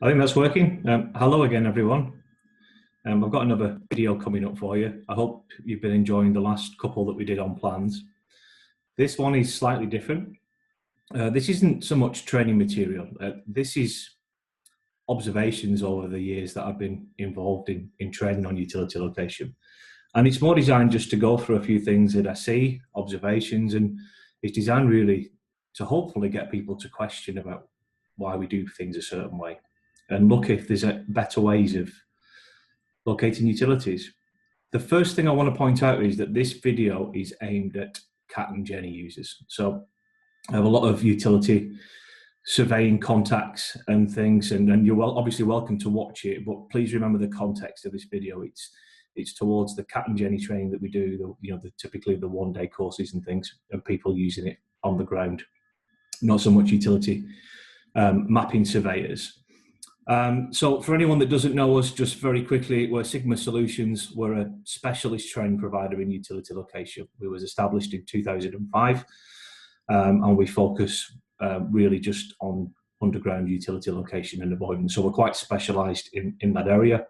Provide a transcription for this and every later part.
I think that's working. Hello again, everyone. I've got another video coming up for you. I hope you've been enjoying the last couple that we did on plans. This one is slightly different. This isn't so much training material. This is observations over the years that I've been involved in training on utility location. And it's more designed just to go through a few things that I see, observations, and it's designed really to hopefully get people to question about why we do things a certain way and look if there's better ways of locating utilities. The first thing I want to point out is that this video is aimed at Cat and Jenny users. So I have a lot of utility surveying contacts and things, and you're obviously welcome to watch it, but please remember the context of this video. It's towards the Cat and Jenny training that we do, typically the one-day courses and things, and people using it on the ground, not so much utility mapping surveyors. So for anyone that doesn't know us, just very quickly, we're Sygma Solutions. We're a specialist training provider in utility location. We was established in 2005, and we focus really just on underground utility location and avoidance. So we're quite specialised in that area.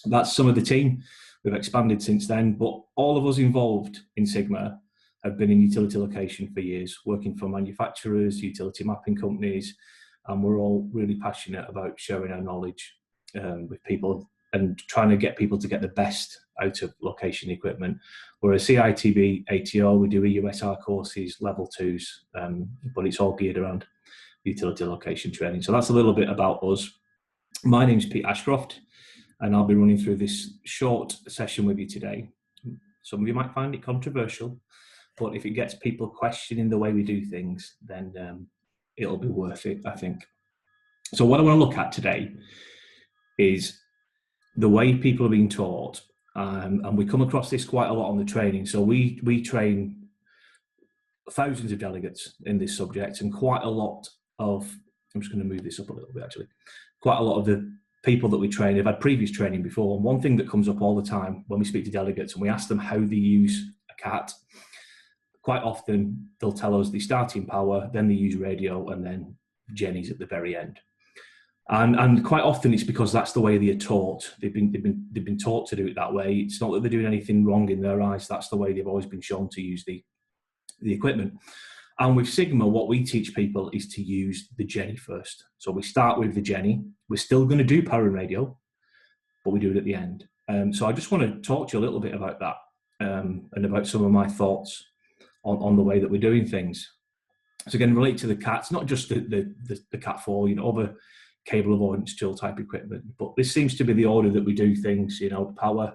That's some of the team. We've expanded since then, but all of us involved in Sygma have been in utility location for years, working for manufacturers, utility mapping companies, and we're all really passionate about sharing our knowledge with people and trying to get people to get the best out of location equipment. We're a CITB ATO, we do EUSR courses, level 2s, but it's all geared around utility location training. So that's a little bit about us. My name's Pete Ashcroft, and I'll be running through this short session with you today. Some of you might find it controversial, but if it gets people questioning the way we do things, then it'll be worth it, I think. So what I want to look at today is the way people are being taught, and we come across this quite a lot on the training. So we train thousands of delegates in this subject, and quite a lot of, I'm just going to move this up a little bit actually, quite a lot of the people that we train have had previous training before. And one thing that comes up all the time when we speak to delegates and we ask them how they use a CAT, quite often they'll tell us they start in power, then they use radio, and then Jenny's at the very end. And quite often it's because that's the way they are taught. They've been taught to do it that way. It's not that they're doing anything wrong in their eyes. That's the way they've always been shown to use the equipment. And with Sygma, what we teach people is to use the Genny-first. So we start with the Jenny. We're still going to do power and radio, but we do it at the end. So I just want to talk to you a little bit about that and about some of my thoughts on the way that we're doing things. So again, relate to the CATs, not just the CAT 4, other cable avoidance tool type equipment, but this seems to be the order that we do things, power,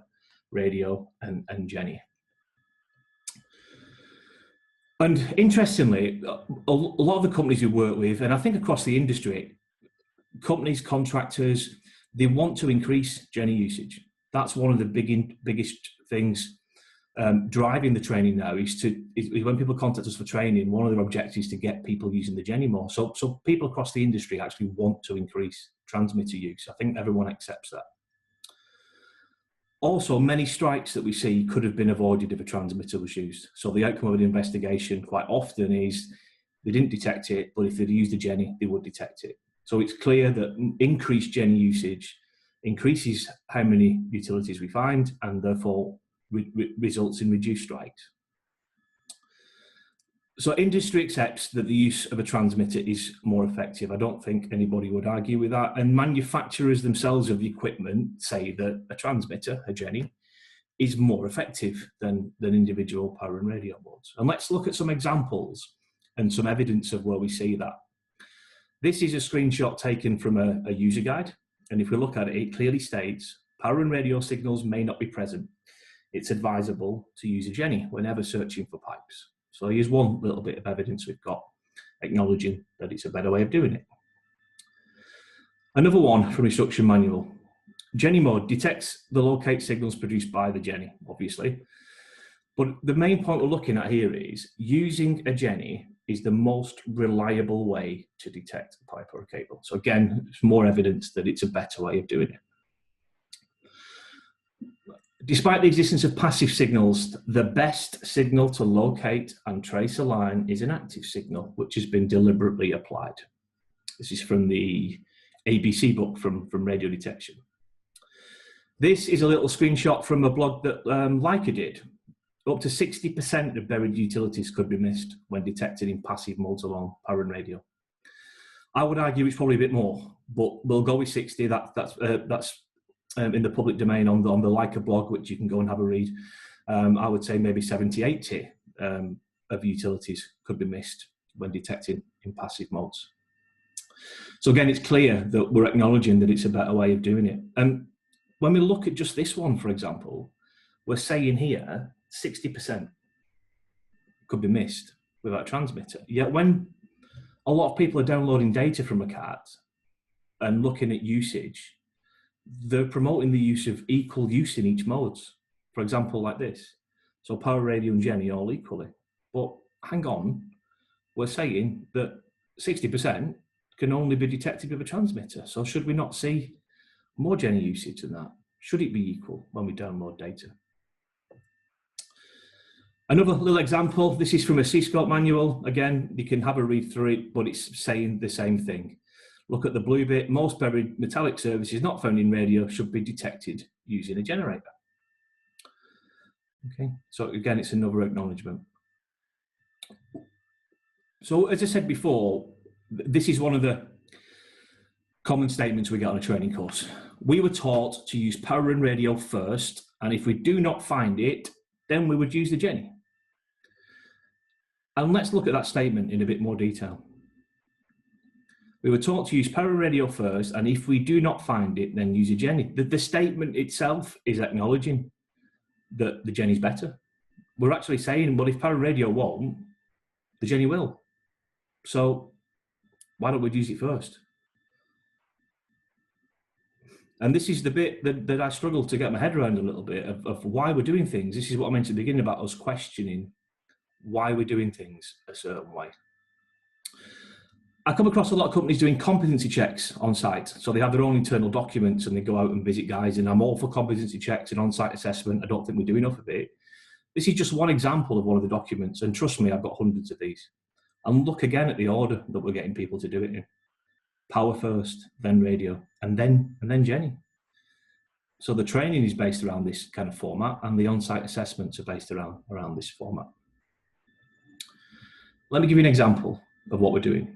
radio, and Jenny. And interestingly, a lot of the companies we work with, and I think across the industry, companies, contractors, they want to increase Jenny usage. That's one of the biggest things driving the training now is when people contact us for training, one of their objectives is to get people using the Jenny more. So people across the industry actually want to increase transmitter use. I think everyone accepts that. Also, many strikes that we see could have been avoided if a transmitter was used. So the outcome of an investigation quite often is they didn't detect it, but if they'd used the Jenny, they would detect it. So it's clear that increased Jenny usage increases how many utilities we find, and therefore results in reduced strikes. So industry accepts that the use of a transmitter is more effective. I don't think anybody would argue with that. And manufacturers themselves of the equipment say that a transmitter, a Jenny, is more effective than individual power and radio modes. And let's look at some examples and some evidence of where we see that. This is a screenshot taken from a user guide. And if we look at it, it clearly states power and radio signals may not be present. It's advisable to use a Jenny whenever searching for pipes. So here's one little bit of evidence we've got, acknowledging that it's a better way of doing it. Another one from instruction manual. Jenny mode detects the locate signals produced by the Jenny, obviously. But the main point we're looking at here is using a Jenny is the most reliable way to detect a pipe or a cable. So again, it's more evidence that it's a better way of doing it. Despite the existence of passive signals, the best signal to locate and trace a line is an active signal, which has been deliberately applied. This is from the ABC book from radio detection. This is a little screenshot from a blog that Leica did. Up to 60% of buried utilities could be missed when detected in passive modes along power and radio. I would argue it's probably a bit more, but we'll go with 60. That's in the public domain on the Leica blog, which you can go and have a read. I would say maybe 70, 80 of utilities could be missed when detected in passive modes. So again, it's clear that we're acknowledging that it's a better way of doing it. And when we look at just this one, for example, we're saying here 60% could be missed without a transmitter. Yet when a lot of people are downloading data from a card and looking at usage, they're promoting the use of equal use in each mode. For example, like this. So power, radio and Genny all equally. But hang on, we're saying that 60% can only be detected with a transmitter. So should we not see more Genny usage than that? Should it be equal when we download data? Another little example, this is from a C-scope manual. Again, you can have a read through it, but it's saying the same thing. Look at the blue bit. Most buried metallic services not found in radio should be detected using a generator. Okay, so again, it's another acknowledgement. So as I said before, this is one of the common statements we get on a training course. We were taught to use power and radio first, and if we do not find it, then we would use the Genny. And let's look at that statement in a bit more detail. We were taught to use power and radio first, and if we do not find it, then use a Genny. The statement itself is acknowledging that the Genny's better. We're actually saying, well, if power and radio won't, the Genny will. So why don't we use it first? And this is the bit that I struggle to get my head around a little bit of why we're doing things. This is what I meant at the beginning about us questioning why we're doing things a certain way. I come across a lot of companies doing competency checks on site. So they have their own internal documents and they go out and visit guys, and I'm all for competency checks and on-site assessment. I don't think we do enough of it. This is just one example of one of the documents, and trust me, I've got hundreds of these. And look again at the order that we're getting people to do it in. Power first, then radio, and then Genny. So the training is based around this kind of format, and the on-site assessments are based around this format. Let me give you an example of what we're doing.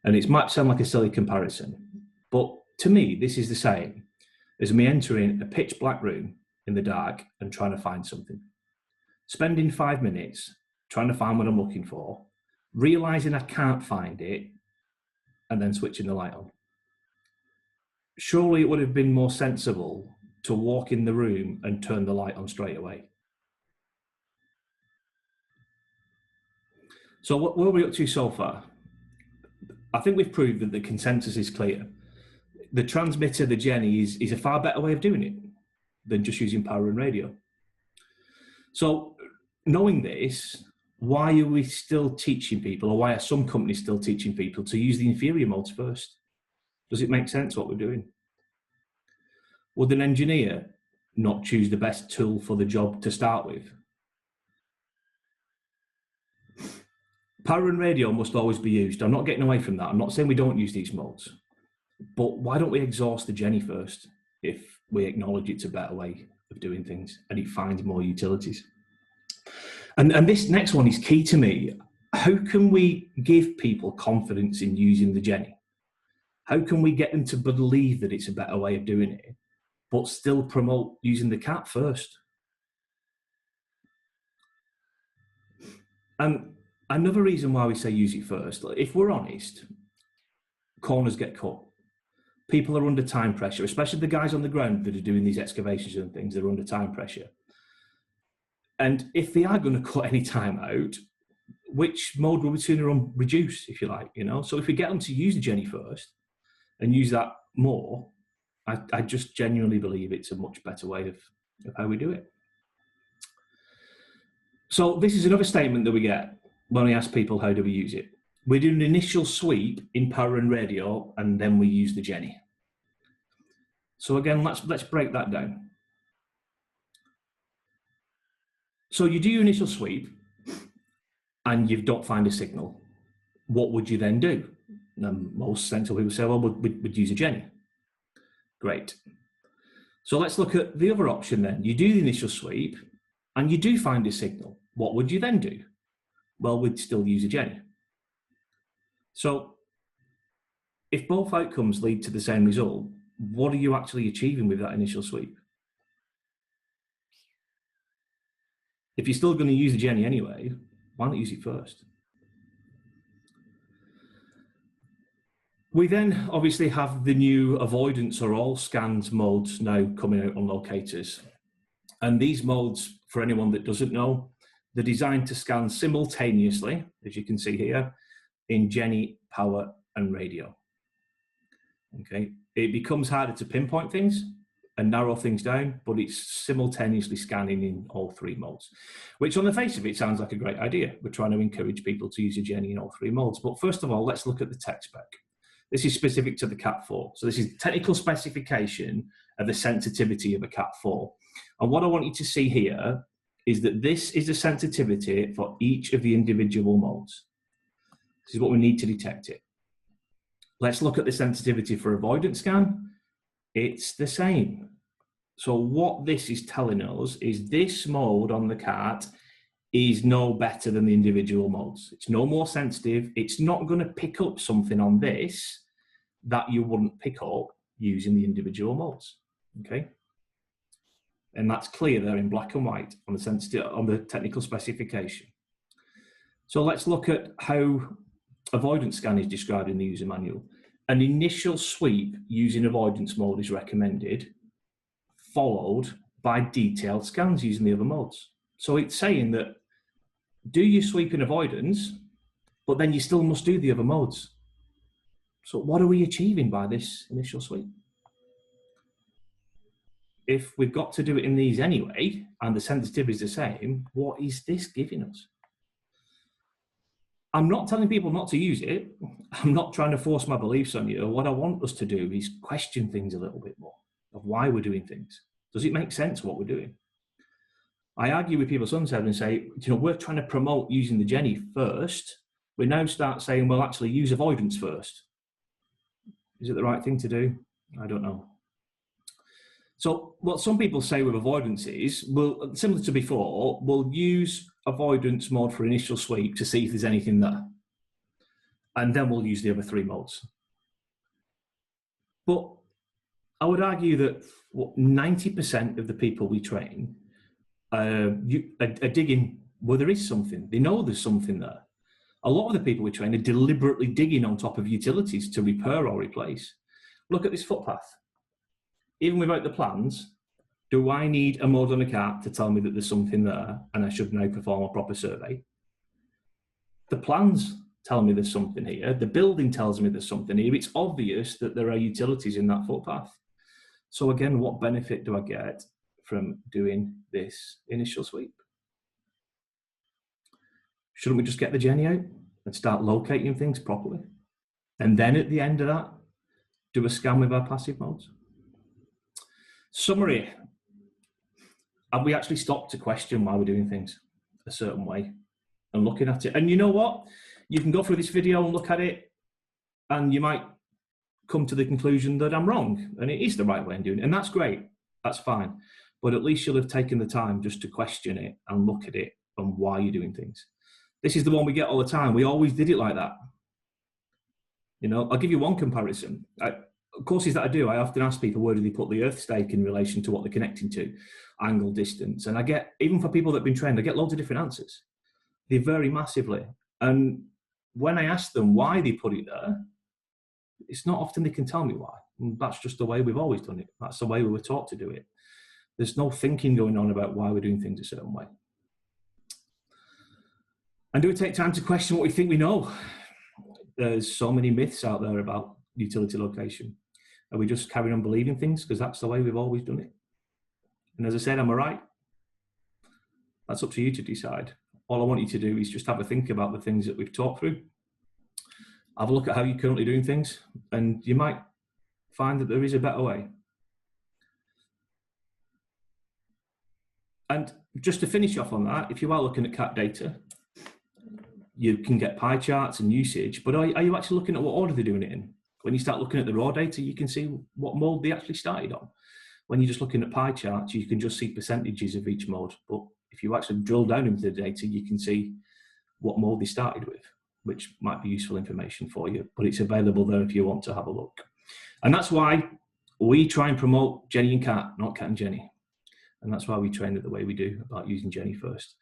And it might sound like a silly comparison, but to me, this is the same as me entering a pitch black room in the dark and trying to find something. Spending 5 minutes trying to find what I'm looking for, realizing I can't find it, and then switching the light on. Surely it would have been more sensible to walk in the room and turn the light on straight away. So what are we up to so far? I think we've proved that the consensus is clear. The transmitter, the Genny, is a far better way of doing it than just using power and radio. So knowing this, why are we still teaching people, or why are some companies still teaching people to use the inferior modes first? Does it make sense what we're doing? Would an engineer not choose the best tool for the job to start with? Power and radio must always be used. I'm not getting away from that. I'm not saying we don't use these modes. But why don't we exhaust the Genny first if we acknowledge it's a better way of doing things and it finds more utilities? And this next one is key to me. How can we give people confidence in using the Genny? How can we get them to believe that it's a better way of doing it, but still promote using the cat first? And another reason why we say use it first, if we're honest, corners get cut. People are under time pressure, especially the guys on the ground that are doing these excavations and things, they're under time pressure. And if they are going to cut any time out, which mode will we sooner on reduce, if you like, you know? So if we get them to use the Genny first and use that more, I just genuinely believe it's a much better way of how we do it. So this is another statement that we get when we ask people, how do we use it? We do an initial sweep in power and radio, and then we use the Genny. So again, let's break that down. So you do your initial sweep and you don't find a signal. What would you then do? Most sensible people say, well, we'd use a Genny. Great. So let's look at the other option then. You do the initial sweep and you do find a signal. What would you then do? Well, we'd still use a Genny. So if both outcomes lead to the same result, what are you actually achieving with that initial sweep? If you're still going to use the Genny anyway, why not use it first? We then obviously have the new avoidance or all scans modes now coming out on locators. And these modes, for anyone that doesn't know, they're designed to scan simultaneously, as you can see here, in Genny, power, and radio. Okay, it becomes harder to pinpoint things and narrow things down, but it's simultaneously scanning in all three modes, which on the face of it sounds like a great idea. We're trying to encourage people to use a Genny in all three modes. But first of all, let's look at the tech spec. This is specific to the Cat4. So this is technical specification of the sensitivity of a Cat4. And what I want you to see here is that this is a sensitivity for each of the individual modes. This is what we need to detect it. Let's look at the sensitivity for avoidance scan. It's the same. So what this is telling us is this mode on the cat is no better than the individual modes. It's no more sensitive. It's not going to pick up something on this that you wouldn't pick up using the individual modes. Okay, and that's clear there in black and white on the technical specification. So let's look at how avoidance scan is described in the user manual. An initial sweep using avoidance mode is recommended, followed by detailed scans using the other modes. So it's saying that do your sweep in avoidance, but then you still must do the other modes. So what are we achieving by this initial sweep? If we've got to do it in these anyway, and the sensitivity is the same, what is this giving us? I'm not telling people not to use it. I'm not trying to force my beliefs on you. What I want us to do is question things a little bit more of why we're doing things. Does it make sense what we're doing? I argue with people sometimes and say, you know, we're trying to promote using the Genny first. We now start saying, well, actually use avoidance first. Is it the right thing to do? I don't know. So what some people say with avoidance is, well, similar to before, we'll use avoidance mode for initial sweep to see if there's anything there. And then we'll use the other three modes. But I would argue that 90% of the people we train are digging where there is something. They know there's something there. A lot of the people we train are deliberately digging on top of utilities to repair or replace. Look at this footpath. Even without the plans, do I need a mode on a cat to tell me that there's something there and I should now perform a proper survey? The plans tell me there's something here. The building tells me there's something here. It's obvious that there are utilities in that footpath. So again, what benefit do I get from doing this initial sweep? Shouldn't we just get the Genny out and start locating things properly? And then at the end of that, do a scan with our passive modes? Summary. Have we actually stopped to question why we're doing things a certain way and looking at it? And you know what? You can go through this video and look at it and you might come to the conclusion that I'm wrong and it is the right way of doing it. And that's great. That's fine. But at least you'll have taken the time just to question it and look at it and why you're doing things. This is the one we get all the time. We always did it like that. You know, I'll give you one comparison. Courses that I do, I often ask people, where do they put the earth stake in relation to what they're connecting to, angle, distance. And I get, even for people that have been trained, I get loads of different answers. They vary massively. And when I ask them why they put it there, it's not often they can tell me why. And that's just the way we've always done it. That's the way we were taught to do it. There's no thinking going on about why we're doing things a certain way. And do we take time to question what we think we know? There's so many myths out there about utility location. Are we just carrying on believing things because that's the way we've always done it? And as I said, am I right? That's up to you to decide. All I want you to do is just have a think about the things that we've talked through. Have a look at how you're currently doing things, and you might find that there is a better way. And just to finish off on that, if you are looking at cat data, you can get pie charts and usage, but are you actually looking at what order they're doing it in? When you start looking at the raw data, you can see what mode they actually started on. When you're just looking at pie charts, you can just see percentages of each mode. But if you actually drill down into the data, you can see what mode they started with, which might be useful information for you, but it's available there if you want to have a look. And that's why we try and promote Jenny and Cat, not Cat and Jenny. And that's why we train it the way we do about using Genny-first.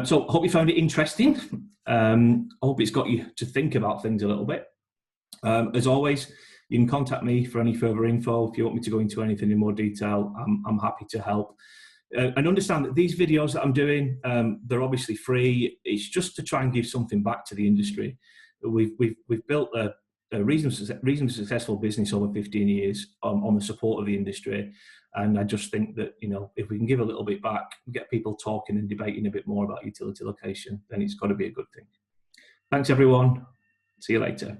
So I hope you found it interesting. I hope it's got you to think about things a little bit. As always, you can contact me for any further info. If you want me to go into anything in more detail, I'm happy to help. And understand that these videos that I'm doing, they're obviously free. It's just to try and give something back to the industry. We've built a reasonably successful business over 15 years on the support of the industry. And I just think that, you know, if we can give a little bit back, get people talking and debating a bit more about utility location, then it's got to be a good thing. Thanks, everyone. See you later.